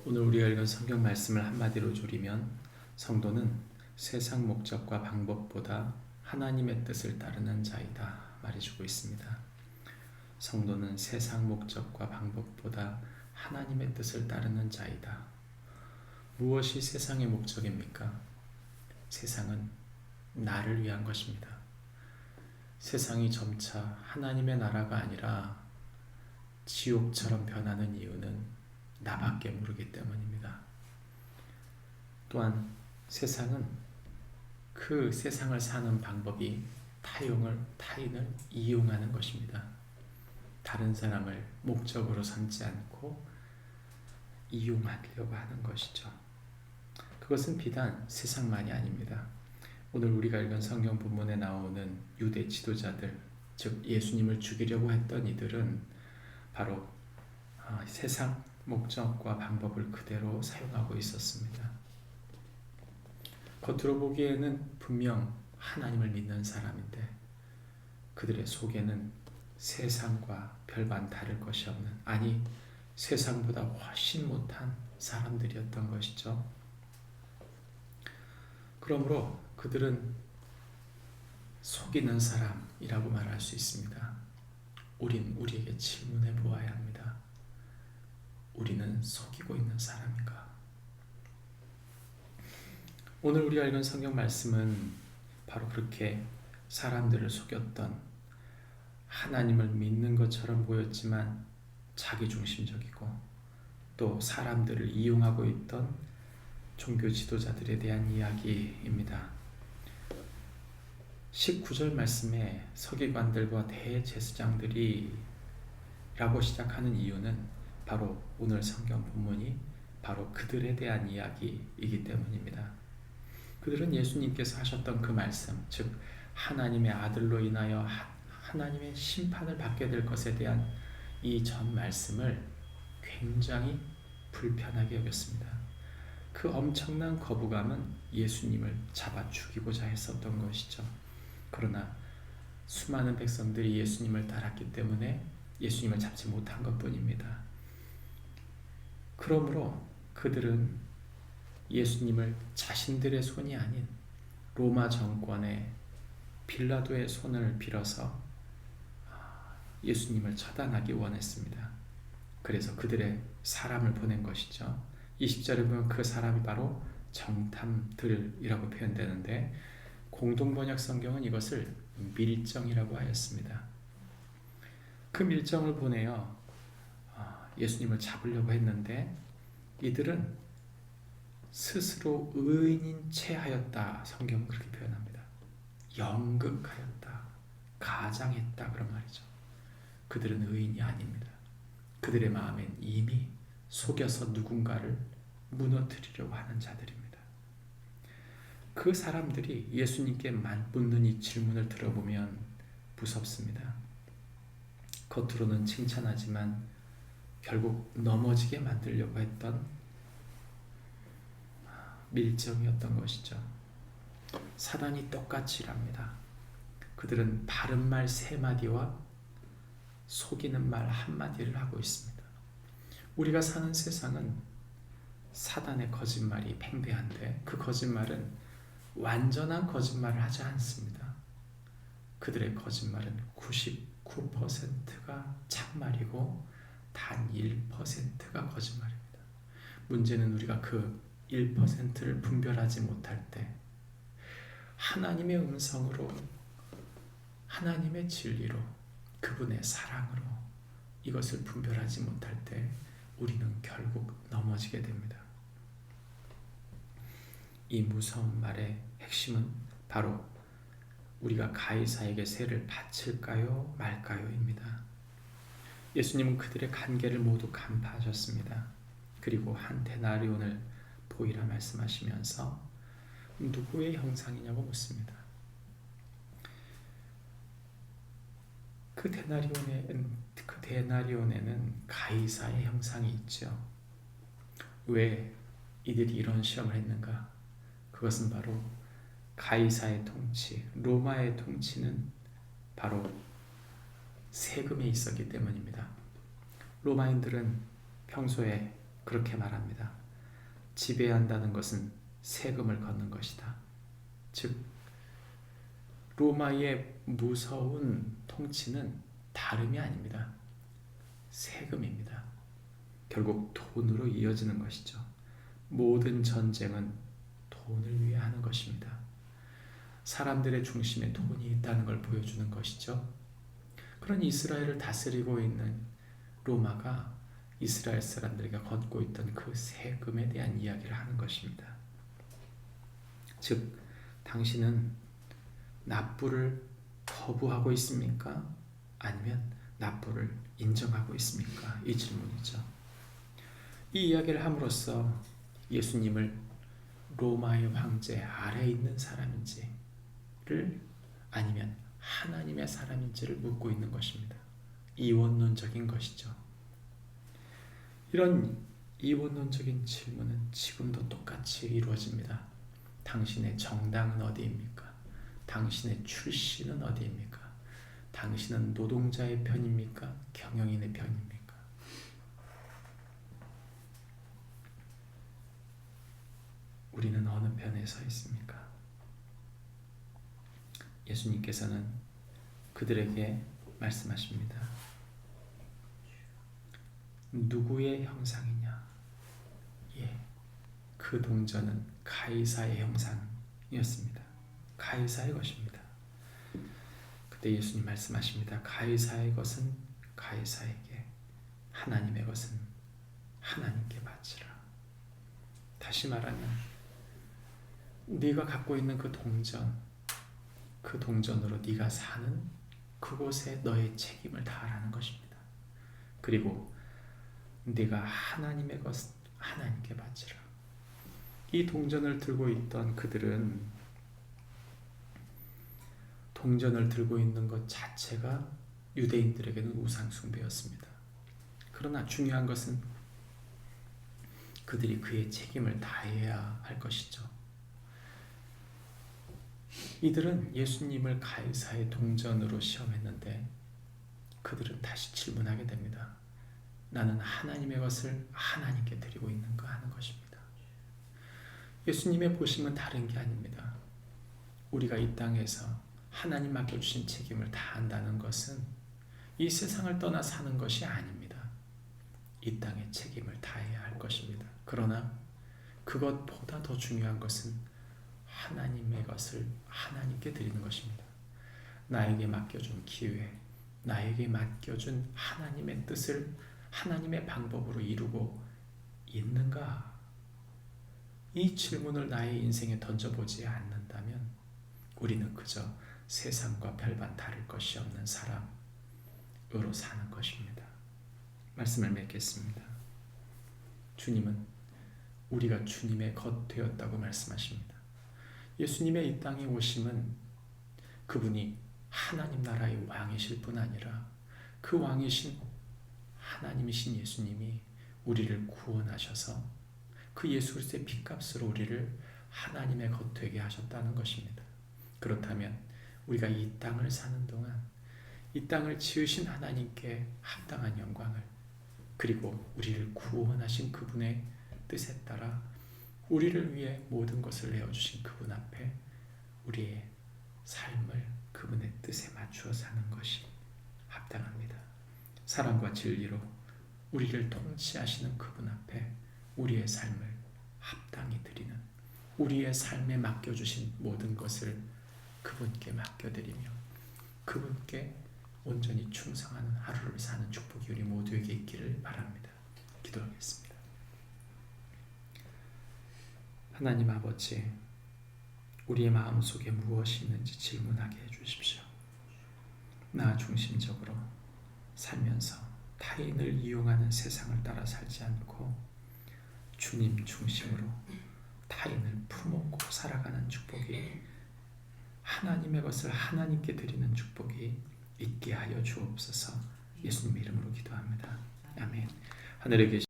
오늘 우리가 읽은 성경 말씀을 한마디로 조리면 성도는 세상 목적과 방법보다 하나님의 뜻을 따르는 자이다 말해주고 있습니다. 성도는 세상 목적과 방법보다 하나님의 뜻을 따르는 자이다. 무엇이 세상의 목적입니까? 세상은 나를 위한 것입니다. 세상이 점차 하나님의 나라가 아니라 지옥처럼 변하는 이유는 나밖에 모르기 때문입니다. 또한 세상은 그 세상을 사는 방법이 타인을 이용하는 것입니다. 다른 사람을 목적으로 삼지 않고 이용하려고 하는 것이죠. 그것은 비단 세상만이 아닙니다. 오늘 우리가 읽은 성경 본문에 나오는 유대 지도자들, 즉 예수님을 죽이려고 했던 이들은 바로 세상 목적과 방법을 그대로 사용하고 있었습니다. 겉으로 보기에는 분명 하나님을 믿는 사람인데 그들의 속에는 세상과 별반 다를 것이 없는, 아니 세상보다 훨씬 못한 사람들이었던 것이죠. 그러므로 그들은 속이는 사람이라고 말할 수 있습니다. 우리에게 질문해 보아야 합니다. 우리는 속이고 있는 사람인가? 오늘 우리가 읽은 성경 말씀은 바로 그렇게 사람들을 속였던, 하나님을 믿는 것처럼 보였지만 자기중심적이고 또 사람들을 이용하고 있던 종교 지도자들에 대한 이야기입니다. 19절 말씀에 서기관들과 대제사장들이 라고 시작하는 이유는 바로 오늘 성경 본문이 바로 그들에 대한 이야기이기 때문입니다. 그들은 예수님께서 하셨던 그 말씀, 즉 하나님의 아들로 인하여 하나님의 심판을 받게 될 것에 대한 이 전 말씀을 굉장히 불편하게 여겼습니다. 그 엄청난 거부감은 예수님을 잡아 죽이고자 했었던 것이죠. 그러나 수많은 백성들이 예수님을 따랐기 때문에 예수님을 잡지 못한 것뿐입니다. 그러므로 그들은 예수님을 자신들의 손이 아닌 로마 정권의 빌라도의 손을 빌어서 예수님을 처단하기 원했습니다. 그래서 그들의 사람을 보낸 것이죠. 20절에 보면 그 사람이 바로 정탐들이라고 표현되는데 공동번역 성경은 이것을 밀정이라고 하였습니다. 그 밀정을 보내어 예수님을 잡으려고 했는데 이들은 스스로 의인인 채 하였다. 성경은 그렇게 표현합니다. 연극하였다. 가장했다. 그런 말이죠. 그들은 의인이 아닙니다. 그들의 마음엔 이미 속여서 누군가를 무너뜨리려고 하는 자들입니다. 그 사람들이 예수님께 묻는 이 질문을 들어보면 무섭습니다. 겉으로는 칭찬하지만 결국 넘어지게 만들려고 했던 밀정이었던 것이죠. 사단이 똑같이 일합니다. 그들은 바른 말 3마디와 속이는 말 1마디를 하고 있습니다. 우리가 사는 세상은 사단의 거짓말이 팽배한데 그 거짓말은 완전한 거짓말을 하지 않습니다. 그들의 거짓말은 99%가 참말이고 단 1%가 거짓말입니다. 문제는 우리가 그 1%를 분별하지 못할 때 하나님의 음성으로, 하나님의 진리로, 그분의 사랑으로 이것을 분별하지 못할 때 우리는 결국 넘어지게 됩니다. 이 무서운 말의 핵심은 바로 우리가 가이사에게 세를 바칠까요 말까요입니다. 예수님은 그들의 관계를 모두 간파하셨습니다. 그리고 한 데나리온을 보이라 말씀하시면서 누구의 형상이냐고 묻습니다. 그 데나리온에는 가이사의 형상이 있죠. 왜 이들이 이런 시험을 했는가? 그것은 바로 가이사의 통치, 로마의 통치는 바로 세금에 있었기 때문입니다. 로마인들은 평소에 그렇게 말합니다. 지배한다는 것은 세금을 걷는 것이다. 즉 로마의 무서운 통치는 다름이 아닙니다. 세금입니다. 결국 돈으로 이어지는 것이죠. 모든 전쟁은 돈을 위해 하는 것입니다. 사람들의 중심에 돈이 있다는 걸 보여주는 것이죠. 그런 이스라엘을 다스리고 있는 로마가 이스라엘 사람들에게 걷고 있던 그 세금에 대한 이야기를 하는 것입니다. 즉, 당신은 납부를 거부하고 있습니까? 아니면 납부를 인정하고 있습니까? 이 질문이죠. 이 이야기를 함으로써 예수님을 로마의 황제 아래에 있는 사람인지를 아니면 하나님의 사람인지를 묻고 있는 것입니다. 이원론적인 것이죠. 이런 이원론적인 질문은 지금도 똑같이 이루어집니다. 당신의 정당은 어디입니까? 당신의 출신은 어디입니까? 당신은 노동자의 편입니까? 경영인의 편입니까? 우리는 어느 편에 서 있습니까? 예수님께서는 그들에게 말씀하십니다. 누구의 형상이냐? 그 동전은 가이사의 형상이었습니다. 가이사의 것입니다. 그때 예수님 말씀하십니다. 가이사의 것은 가이사에게, 하나님의 것은 하나님께 바치라. 다시 말하면 네가 갖고 있는 그 동전으로 네가 사는 그곳에 너의 책임을 다하라는 것입니다. 그리고 네가 하나님의 것 하나님께 바치라. 이 동전을 들고 있던 그들은 동전을 들고 있는 것 자체가 유대인들에게는 우상 숭배였습니다. 그러나 중요한 것은 그들이 그의 책임을 다해야 할 것이죠. 이들은 예수님을 가이사의 동전으로 시험했는데 그들은 다시 질문하게 됩니다. 나는 하나님의 것을 하나님께 드리고 있는가 하는 것입니다. 예수님의 보심은 다른 게 아닙니다. 우리가 이 땅에서 하나님 맡겨주신 책임을 다한다는 것은 이 세상을 떠나 사는 것이 아닙니다. 이 땅의 책임을 다해야 할 것입니다. 그러나 그것보다 더 중요한 것은 하나님의 것을 하나님께 드리는 것입니다. 나에게 맡겨준 기회, 나에게 맡겨준 하나님의 뜻을 하나님의 방법으로 이루고 있는가? 이 질문을 나의 인생에 던져보지 않는다면 우리는 그저 세상과 별반 다를 것이 없는 사람으로 사는 것입니다. 말씀을 맺겠습니다. 주님은 우리가 주님의 것 되었다고 말씀하십니다. 예수님의 이 땅에 오심은 그분이 하나님 나라의 왕이실 뿐 아니라 그 왕이신 하나님이신 예수님이 우리를 구원하셔서 그 예수 그리스도의 핏값으로 우리를 하나님의 것 되게 하셨다는 것입니다. 그렇다면 우리가 이 땅을 사는 동안 이 땅을 지으신 하나님께 합당한 영광을, 그리고 우리를 구원하신 그분의 뜻에 따라 우리를 위해 모든 것을 내어주신 그분 앞에 우리의 삶을 그분의 뜻에 맞추어 사는 것이 합당합니다. 사랑과 진리로 우리를 통치하시는 그분 앞에 우리의 삶을 합당히 드리는, 우리의 삶에 맡겨주신 모든 것을 그분께 맡겨드리며 그분께 온전히 충성하는 하루를 사는 축복이 우리 모두에게 있기를 바랍니다. 기도하겠습니다. 하나님 아버지, 우리의 마음속에 무엇이 있는지 질문하게 해주십시오. 나 중심적으로 살면서 타인을 이용하는 세상을 따라 살지 않고 주님 중심으로 타인을 품고 살아가는 축복이, 하나님의 것을 하나님께 드리는 축복이 있게 하여 주옵소서. 예수님 이름으로 기도합니다. 아멘. 하늘에 계신